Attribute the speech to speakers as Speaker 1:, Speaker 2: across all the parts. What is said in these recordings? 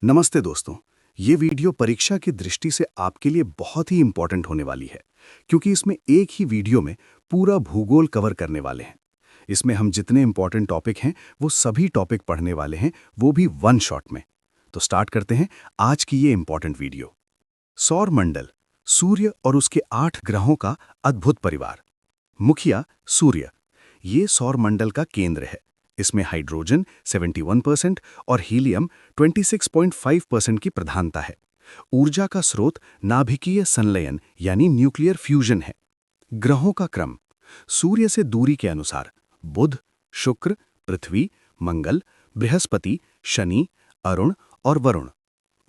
Speaker 1: नमस्ते दोस्तों। ये वीडियो परीक्षा की दृष्टि से आपके लिए बहुत ही इंपॉर्टेंट होने वाली है, क्योंकि इसमें एक ही वीडियो में पूरा भूगोल कवर करने वाले हैं। इसमें हम जितने इंपॉर्टेंट टॉपिक हैं वो सभी टॉपिक पढ़ने वाले हैं, वो भी वन शॉट में। तो स्टार्ट करते हैं आज की ये इंपॉर्टेंट वीडियो। सौर मंडल, सूर्य और उसके 8 ग्रहों का अद्भुत परिवार। मुखिया सूर्य, ये सौर मंडल का केंद्र है। इसमें हाइड्रोजन 71% और हीलियम 26.5% की प्रधानता है। ऊर्जा का स्रोत नाभिकीय संलयन यानी न्यूक्लियर फ्यूजन है। ग्रहों का क्रम सूर्य से दूरी के अनुसार बुध, शुक्र, पृथ्वी, मंगल, बृहस्पति, शनि, अरुण और वरुण।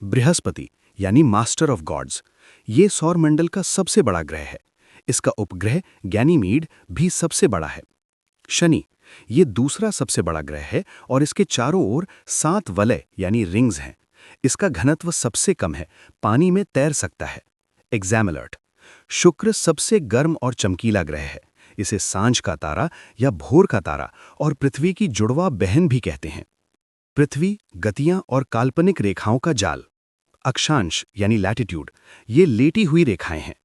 Speaker 1: बृहस्पति यानी मास्टर ऑफ गॉड्स, ये सौर मंडल का सबसे बड़ा ग्रह है। इसका उपग्रह गैनीमीड भी सबसे बड़ा है। शनि, ये दूसरा सबसे बड़ा ग्रह है और इसके चारों ओर 7 वलय यानी रिंग्स हैं। इसका घनत्व सबसे कम है, पानी में तैर सकता है। Exam alert. शुक्र सबसे गर्म और चमकीला ग्रह है। इसे सांझ का तारा या भोर का तारा और पृथ्वी की जुड़वा बहन भी कहते हैं। पृथ्वी, गतियां और काल्पनिक रेखाओं का जाल। अक्षांश यानी लैटिट्यूड, ये लेटी हुई रेखाएं हैं।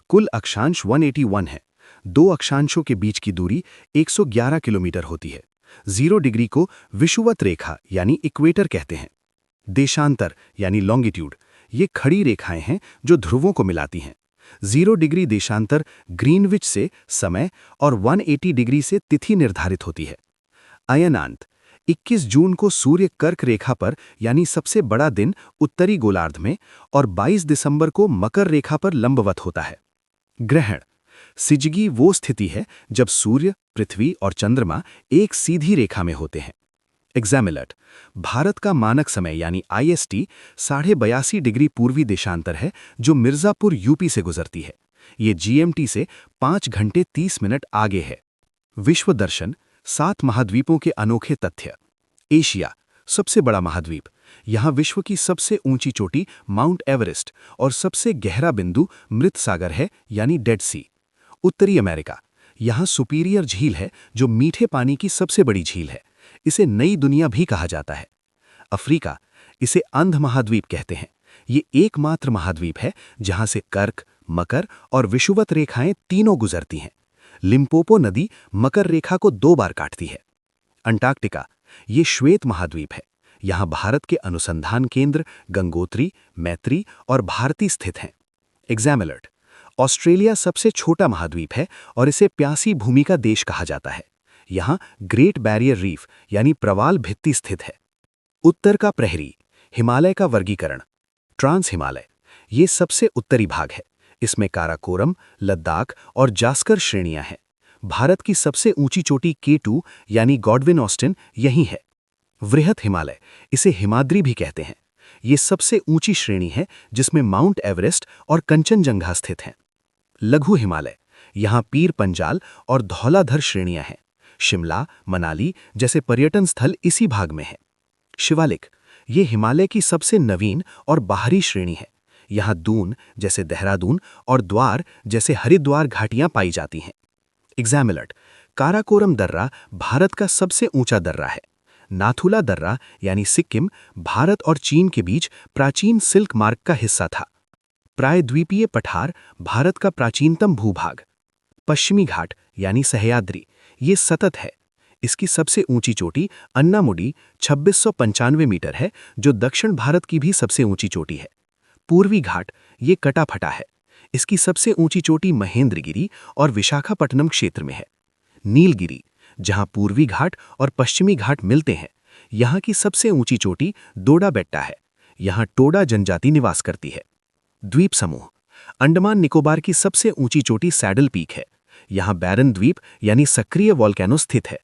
Speaker 1: कुल अक्षांश 181 है। दो अक्षांशों के बीच की दूरी 111 किलोमीटर होती है। 0 डिग्री को विषुवत रेखा यानी इक्वेटर कहते हैं। देशांतर यानी लॉन्गिट्यूड, ये खड़ी रेखाएं हैं जो ध्रुवों को मिलाती हैं। 0 डिग्री देशांतर ग्रीनविच से समय और 180 डिग्री से तिथि निर्धारित होती है। अयनांत, 21 जून को सूर्य कर्क रेखा पर यानी सबसे बड़ा दिन उत्तरी गोलार्ध में और 22 दिसंबर को मकर रेखा पर लंबवत होता है। ग्रहण, सिजगी वो स्थिति है जब सूर्य, पृथ्वी और चंद्रमा एक सीधी रेखा में होते हैं। Exam alert. भारत का मानक समय यानी IST 82.5 डिग्री पूर्वी देशांतर है जो मिर्जापुर यूपी से गुजरती है। ये GMT से 5 घंटे 30 मिनट आगे है। विश्व दर्शन, 7 महाद्वीपों के अनोखे तथ्य। एशिया, सबसे बड़ा महाद्वीप। यहाँ विश्व की सबसे ऊंची चोटी माउंट एवरेस्ट और सबसे गहरा बिंदु मृत सागर है यानी डेड सी। उत्तरी अमेरिका, यहाँ सुपीरियर झील है जो मीठे पानी की सबसे बड़ी झील है। इसे नई दुनिया भी कहा जाता है। अफ्रीका, इसे अंध महाद्वीप कहते हैं। ये एकमात्र महाद्वीप है जहाँ से कर्क, मकर और विषुवत रेखाएं तीनों गुजरती हैं। लिम्पोपो नदी मकर रेखा को 2 बार काटती है। अंटार्कटिका, ये श्वेत महाद्वीप है। यहाँ भारत के अनुसंधान केंद्र गंगोत्री, मैत्री और भारती स्थित हैं। Exam alert. ऑस्ट्रेलिया सबसे छोटा महाद्वीप है और इसे प्यासी भूमि का देश कहा जाता है। यहाँ ग्रेट बैरियर रीफ यानी प्रवाल भित्ति स्थित है। उत्तर का प्रहरी, हिमालय का वर्गीकरण। ट्रांस हिमालय, ये सबसे उत्तरी भाग है। इसमें काराकोरम, लद्दाख और जास्कर श्रेणियां हैं। भारत की सबसे ऊंची चोटी K2 यानी गॉडविन ऑस्टिन यहीं है। वृहत हिमालय, इसे हिमाद्री भी कहते हैं। ये सबसे ऊंची श्रेणी है जिसमें माउंट एवरेस्ट और कंचनजंगा स्थित हैं। लघु हिमालय, यहाँ पीर पंजाल और धौलाधर श्रेणियां हैं। शिमला, मनाली जैसे पर्यटन स्थल इसी भाग में हैं। शिवालिक, ये हिमालय की सबसे नवीन और बाहरी श्रेणी है। यहाँ दून जैसे देहरादून और द्वार जैसे हरिद्वार घाटियां पाई जाती हैं। Exam alert. काराकोरम दर्रा भारत का सबसे ऊंचा दर्रा है। नाथुला दर्रा यानी सिक्किम भारत और चीन के बीच प्राचीन सिल्क मार्ग का हिस्सा था। प्रायद्वीपीय पठार भारत का प्राचीनतम भूभाग। पश्चिमी घाट यानी सह्याद्री, ये सतत है। इसकी सबसे ऊंची चोटी अन्नामुडी 2695 मीटर है जो दक्षिण भारत की भी सबसे ऊंची चोटी है। पूर्वी घाट, ये कटा-फटा है। इसकी सबसे ऊंची चोटी महेंद्रगिरी और विशाखापट्टनम क्षेत्र में है। नीलगिरी, जहां पूर्वी घाट और पश्चिमी घाट मिलते हैं, यहाँ की सबसे ऊंची चोटी डोडा बेट्टा है। यहाँ टोडा जनजाति निवास करती है। द्वीप समूह, अंडमान निकोबार की सबसे ऊंची चोटी सैडल पीक है। यहाँ बैरन द्वीप यानी सक्रिय वॉल्केनो स्थित है।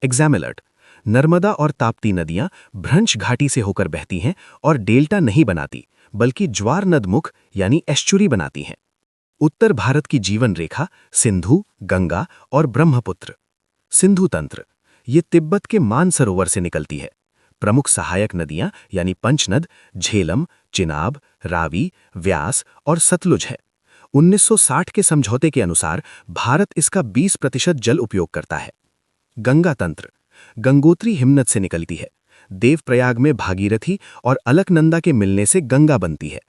Speaker 1: Exam alert. नर्मदा और ताप्ती नदियां भ्रंश घाटी से होकर बहती हैं और डेल्टा नहीं बनाती बल्कि ज्वार नदमुख यानी एस्चुरी बनाती हैं। उत्तर भारत की जीवन रेखा सिंधु, गंगा और ब्रह्मपुत्र। सिंधु तंत्र, ये तिब्बत के मानसरोवर से निकलती है। प्रमुख सहायक नदियां यानी पंचनद झेलम, चिनाब, रावी, व्यास और सतलुज है। 1960 के समझौते के अनुसार भारत इसका 20% जल उपयोग करता है। गंगा तंत्र, गंगोत्री हिमनद से निकलती है। देवप्रयाग में भागीरथी और अलकनंदा के मिलने से गंगा बनती है।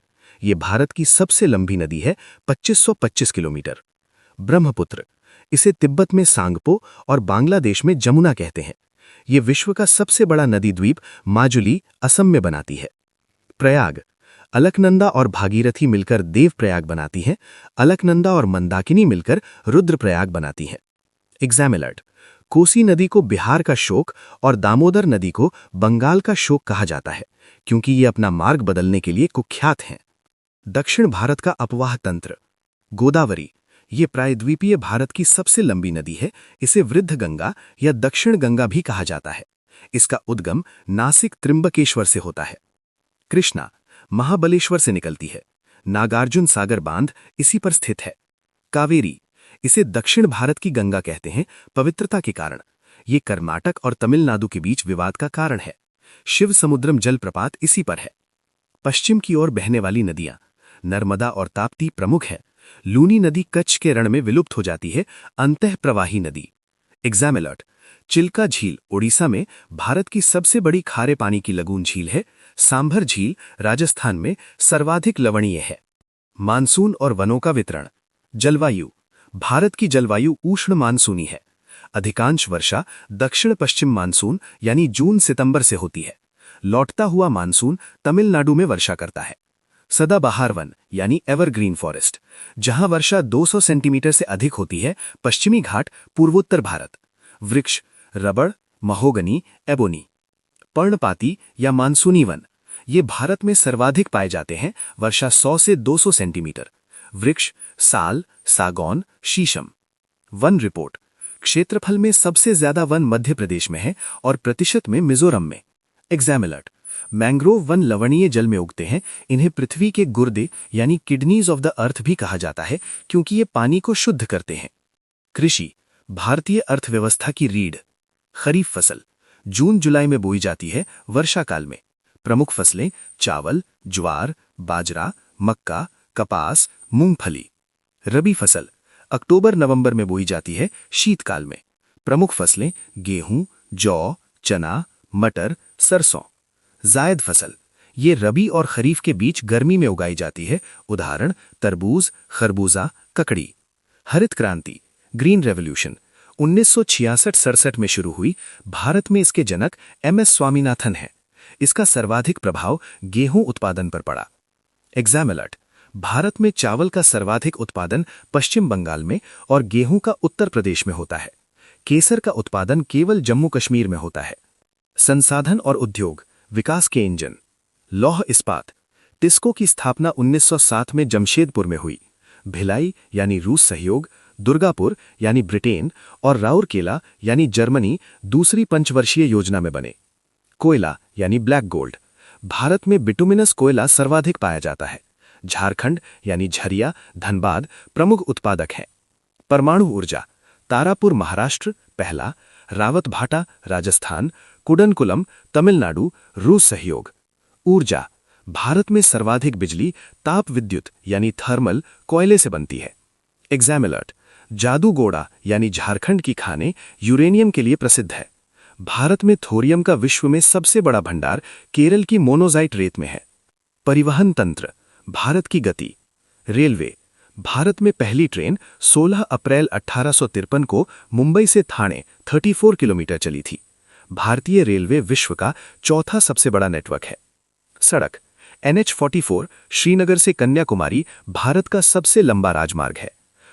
Speaker 1: ये भारत की सबसे लंबी नदी है, 2525 किलोमीटर। ब्रह्मपुत्र, इसे तिब्बत में सांगपो और बांग्लादेश में जमुना कहते हैं। ये विश्व का सबसे बड़ा नदी द्वीप माजुली, असम में बनाती है। प्रयाग, अलकनंदा और भागीरथी मिलकर देवप्रयाग बनाती हैं। अलकनंदा और मंदाकिनी मिलकर रुद्रप्रयाग बनाती हैं। एग्जाम अलर्ट, कोसी नदी को बिहार का शोक और दामोदर नदी को बंगाल का शोक कहा जाता है, क्योंकि ये अपना मार्ग बदलने के लिए कुख्यात हैं। दक्षिण भारत का अपवाह तंत्र। गोदावरी, ये प्रायद्वीपीय भारत की सबसे लंबी नदी है। इसे वृद्ध गंगा या दक्षिण गंगा भी कहा जाता है। इसका उद्गम नासिक त्रिंबकेश्वर से होता है। कृष्णा, महाबलेश्वर से निकलती है। नागार्जुन सागर बांध इसी पर स्थित है। कावेरी, इसे दक्षिण भारत की गंगा कहते हैं, पवित्रता के कारण। ये कर्नाटक और तमिलनाडु के बीच विवाद का कारण है। शिव समुद्रम जलप्रपात इसी पर है। पश्चिम की ओर बहने वाली नदियां। नर्मदा और ताप्ती प्रमुख है। लूनी नदी कच्छ के रण में विलुप्त हो जाती है। अंतः प्रवाही नदी। एग्जाम अलर्ट, चिल्का झील ओडिशा में भारत की सबसे बड़ी खारे पानी की लगून झील है। सांभर झील राजस्थान में सर्वाधिक लवणीय है। मानसून और वनों का वितरण। जलवायु, भारत की जलवायु उष्ण मानसूनी है। अधिकांश वर्षा दक्षिण पश्चिम मानसून यानी जून सितंबर से होती है। लौटता हुआ मानसून तमिलनाडु में वर्षा करता है। सदाबहार वन यानी एवरग्रीन फॉरेस्ट, जहां वर्षा 200 सेंटीमीटर से अधिक होती है। पश्चिमी घाट, पूर्वोत्तर भारत। वृक्ष, रबड़, महोगनी, एबोनी। पर्णपाती या मानसूनी वन, ये भारत में सर्वाधिक पाए जाते हैं। वर्षा 100 से 200 सेंटीमीटर। वृक्ष, साल, सागौन, शीशम। वन रिपोर्ट, क्षेत्रफल में सबसे ज्यादा वन मध्य प्रदेश में है और प्रतिशत में मिजोरम में। एग्जाम अलर्ट, मैंग्रोव वन लवणीय जल में उगते हैं। इन्हें पृथ्वी के गुर्दे यानी किडनीज ऑफ द अर्थ भी कहा जाता है, क्योंकि ये पानी को शुद्ध करते हैं। कृषि, भारतीय अर्थव्यवस्था की रीढ़। खरीफ फसल जून जुलाई में बोई जाती है, वर्षा काल में। प्रमुख फसलें चावल, ज्वार, बाजरा, मक्का, कपास, मूंगफली। रबी फसल अक्टूबर नवंबर में बोई जाती है, शीतकाल में। प्रमुख फसलें गेहूं, जौ, चना, मटर, सरसों। जायद फसल, ये रबी और खरीफ के बीच गर्मी में उगाई जाती है। उदाहरण तरबूज, खरबूजा, ककड़ी। हरित क्रांति, ग्रीन रेवोल्यूशन 1966-67 में शुरू हुई। भारत में इसके जनक MS स्वामीनाथन हैं। इसका सर्वाधिक प्रभाव गेहूं उत्पादन पर पड़ा। एग्जाम अलर्ट, भारत में चावल का सर्वाधिक उत्पादन पश्चिम बंगाल में और गेहूं का उत्तर प्रदेश में होता है। केसर का उत्पादन केवल जम्मू कश्मीर में होता है। संसाधन और उद्योग, विकास के इंजन। लौह इस्पात, टिस्को की स्थापना 1907 में जमशेदपुर में हुई। भिलाई यानी रूस सहयोग, दुर्गापुर यानी ब्रिटेन और राउरकेला यानी जर्मनी दूसरी पंचवर्षीय योजना में बने। कोयला यानी ब्लैक गोल्ड, भारत में बिटुमिनस कोयला सर्वाधिक पाया जाता है। झारखंड यानी झरिया, धनबाद प्रमुख उत्पादक हैं। परमाणु ऊर्जा, तारापुर महाराष्ट्र पहला, रावतभाटा राजस्थान, कुडनकुलम तमिलनाडु रूस सहयोग। ऊर्जा, भारत में सर्वाधिक बिजली ताप विद्युत यानी थर्मल कोयले से बनती है। एग्जाम अलर्ट, जादूगोड़ा यानी झारखंड की खानें यूरेनियम के लिए प्रसिद्ध है। भारत में थोरियम का विश्व में सबसे बड़ा भंडार केरल की मोनोजाइट रेत में है। परिवहन तंत्र, भारत की गति। रेलवे, भारत में पहली ट्रेन 16 अप्रैल 1853 को मुंबई से ठाणे 34 किलोमीटर चली थी। भारतीय रेलवे विश्व का चौथा सबसे बड़ा नेटवर्क है। सड़क, NH-44 श्रीनगर से कन्याकुमारी भारत का सबसे लंबा राजमार्ग है।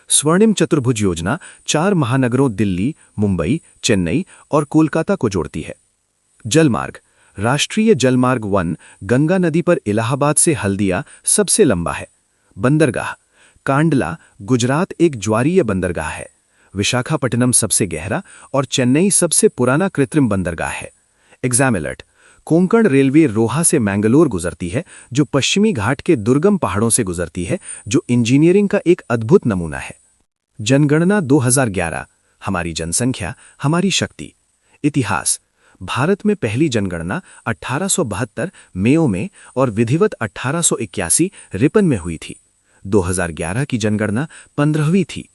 Speaker 1: स्वर्णिम चतुर्भुज योजना 4 महानगरों दिल्ली, मुंबई, चेन्नई और कोलकाता को जोड़ती है। जलमार्ग, राष्ट्रीय जलमार्ग 1 गंगा नदी पर इलाहाबाद से हल्दिया सबसे लंबा है। बंदरगाह, कांडला गुजरात एक ज्वारीय बंदरगाह है। विशाखापट्टनम सबसे गहरा और चेन्नई सबसे पुराना कृत्रिम बंदरगाह है। एग्जाम अलर्ट, कोंकण रेलवे रोहा से मैंगलोर गुजरती है, जो पश्चिमी घाट के दुर्गम पहाड़ों से गुजरती है, जो इंजीनियरिंग का एक अद्भुत नमूना है। जनगणना 2011, हमारी जनसंख्या हमारी शक्ति। इतिहास, भारत में पहली जनगणना 1872 मेयो में और विधिवत 1881 रिपन में हुई थी। 2011 की जनगणना 15वीं थी।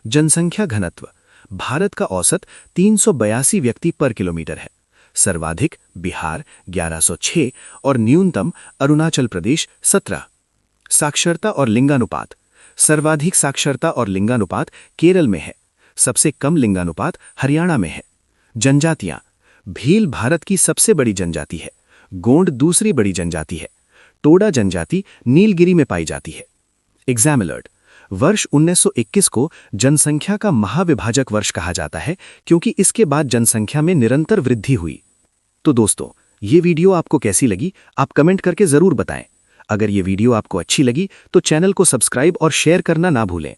Speaker 1: जनसंख्या घनत्व, भारत का औसत 382 व्यक्ति पर किलोमीटर है। सर्वाधिक बिहार 1106 और न्यूनतम अरुणाचल प्रदेश 17। साक्षरता और लिंगानुपात। सर्वाधिक साक्षरता और लिंगानुपात केरल में है, सबसे कम लिंगानुपात हरियाणा में है। जनजातियां। भील भारत की सबसे बड़ी जनजाति है, गोंड दूसरी बड़ी जनजाति है, टोडा जनजाति नीलगिरी में पाई जाती है। Exam alert. वर्ष 1921 को जनसंख्या का महाविभाजक वर्ष कहा जाता है क्योंकि इसके बाद जनसंख्या में निरंतर वृद्धि हुई। तो दोस्तों, ये वीडियो आपको कैसी लगी आप कमेंट करके जरूर बताएं। अगर ये वीडियो आपको अच्छी लगी तो चैनल को सब्सक्राइब और शेयर करना ना भूलें।